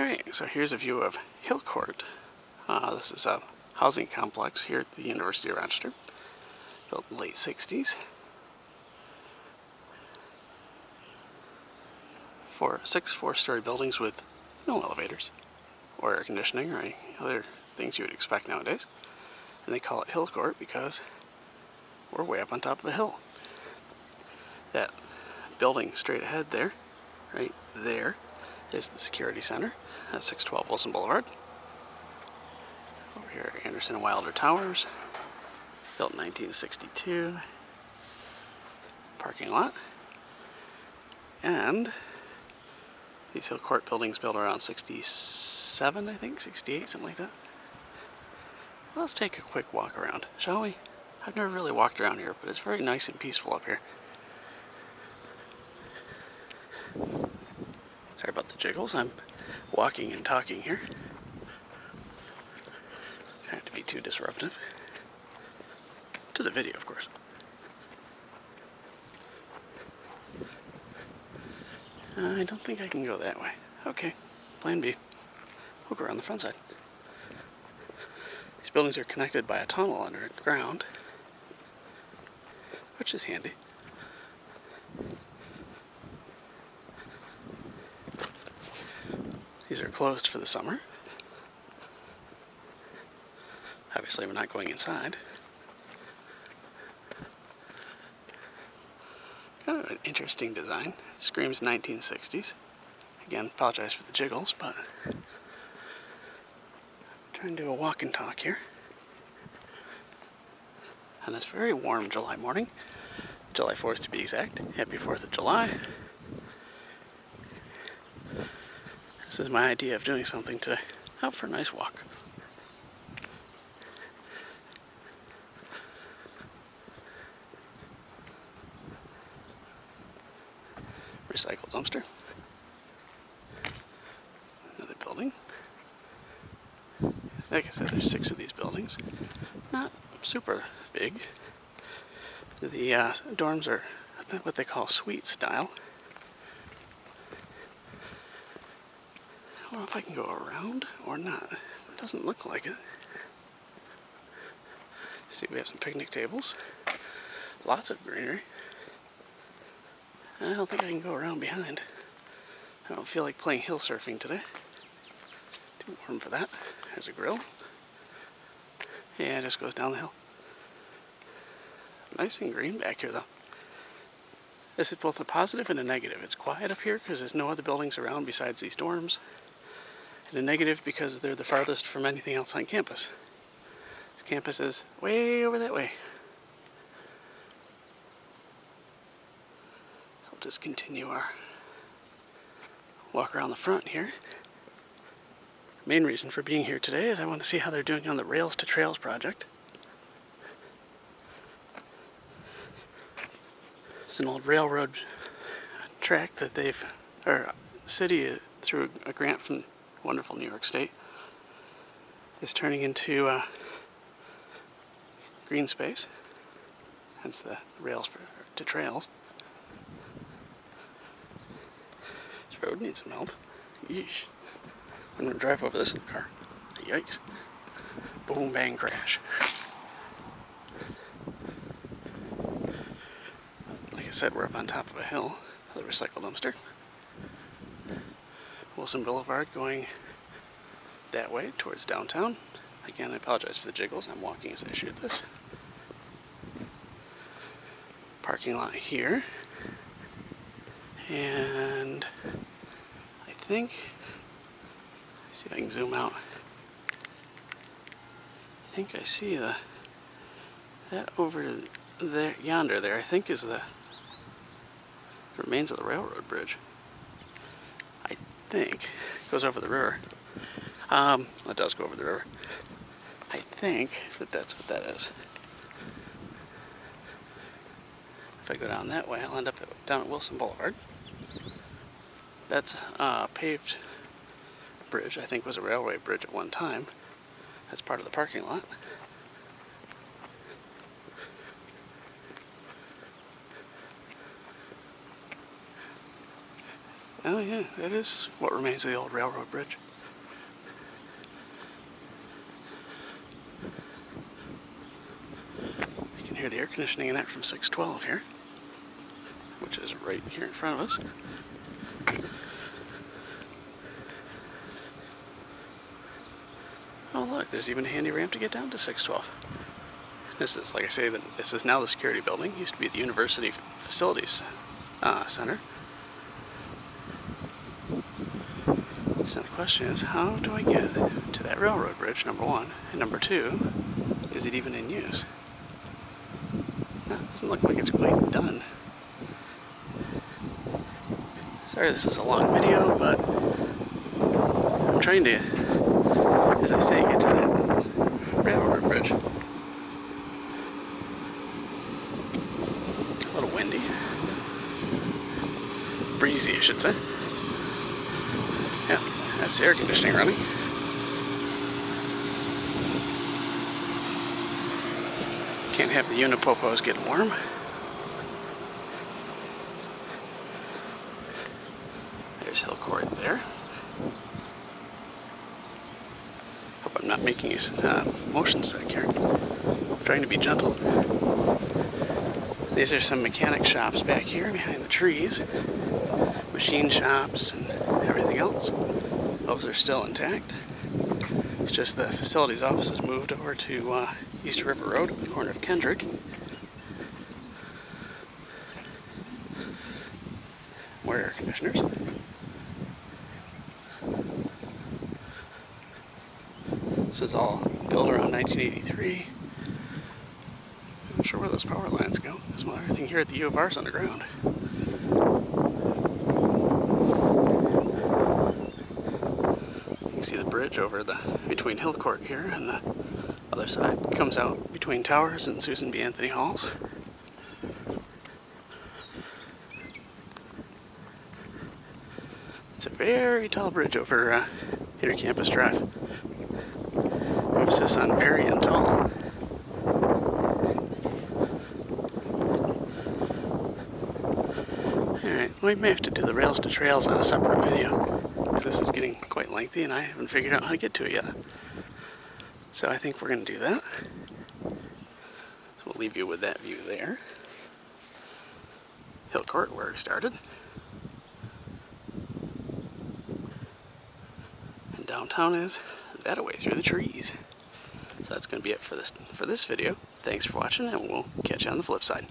Alright, so here's a view of Hill Court. This is a housing complex here at the University of Rochester, built in the late 60s. Six four-story buildings with no elevators or air conditioning or any other things you would expect nowadays. And they call it Hill Court because we're way up on top of a hill. That building straight ahead there, right there, is the Security Center at 612 Wilson Boulevard. Over here, Anderson and Wilder Towers, built in 1962. Parking lot. And these Hill Court buildings built around 67, I think, 68, something like that. Well, let's take a quick walk around, shall we? I've never really walked around here, but it's very nice and peaceful up here. Sorry about the jiggles, I'm walking and talking here. Trying not to be too disruptive. To the video, of course. I don't think I can go that way. Okay, plan B. We'll go around the front side. These buildings are connected by a tunnel underground, which is handy. These are closed for the summer. Obviously, we're not going inside. Kind of an interesting design. It screams 1960s. Again, apologize for the jiggles, but I'm trying to do a walk and talk here. On this very warm July morning, July 4th to be exact. Happy 4th of July. This is my idea of doing something today. Out for a nice walk. Recycle dumpster. Another building. Like I said, there's 6 of these buildings. Not super big. The dorms are what they call suite style. I don't know if I can go around or not. It doesn't look like it. See, we have some picnic tables. Lots of greenery. I don't think I can go around behind. I don't feel like playing hill surfing today. Too warm for that. There's a grill. Yeah, it just goes down the hill. Nice and green back here, though. This is both a positive and a negative. It's quiet up here because there's no other buildings around besides these dorms. And a negative because they're the farthest from anything else on campus. This campus is way over that way. So we'll just continue our walk around the front here. Main reason for being here today is I want to see how they're doing on the Rails to Trails project. It's an old railroad track that the city, through a grant from wonderful New York State, is turning into green space, hence the Rails to Trails. This road needs some help. Yeesh. I'm going to drive over this in the car. Yikes. Boom, bang, crash. Like I said, we're up on top of a hill. The recycle dumpster. Wilson Boulevard going that way towards downtown. Again, I apologize for the jiggles. I'm walking as I shoot this. Parking lot here. And I think, let's see if I can zoom out. I think I see that over there, yonder there, I think is the remains of the railroad bridge. I think it goes over the river. It does go over the river. I think that's what that is. If I go down that way, I'll end up down at Wilson Boulevard. That's a paved bridge. I think was a railway bridge at one time. That's part of the parking lot. Oh yeah, that is what remains of the old railroad bridge. the air conditioning in that from 612 here, which is right here in front of us. Oh look, there's even a handy ramp to get down to 612. This is, like I say, this is now the security building. It used to be the University Facilities Center. So the question is, how do I get to that railroad bridge, number one? And number two, is it even in use? Doesn't look like it's quite done. Sorry this is a long video, but I'm trying to, as I say, get to that railroad bridge. A little windy. Breezy, I should say. Yeah, that's the air conditioning running. Can't have the unipopos getting warm. There's Hill Court there. Hope I'm not making you motion sick here. I'm trying to be gentle. These are some mechanic shops back here behind the trees. Machine shops and everything else. Those are still intact. It's just the facilities office has moved over to East River Road, at the corner of Kendrick. More air conditioners. This is all built around 1983. I'm not sure where those power lines go. Well, everything here at the U of R is underground. You can see the bridge over between Hill Court here and the other side. It comes out between Towers and Susan B. Anthony Halls. It's a very tall bridge over Intercampus Drive. Emphasis on very and tall. Alright, we may have to do the rails to trails on a separate video, because this is getting quite lengthy and I haven't figured out how to get to it yet. So I think we're going to do that. So we'll leave you with that view there. Hill Court, where we started. And downtown is that away through the trees. So that's going to be it for this video. Thanks for watching, and we'll catch you on the flip side.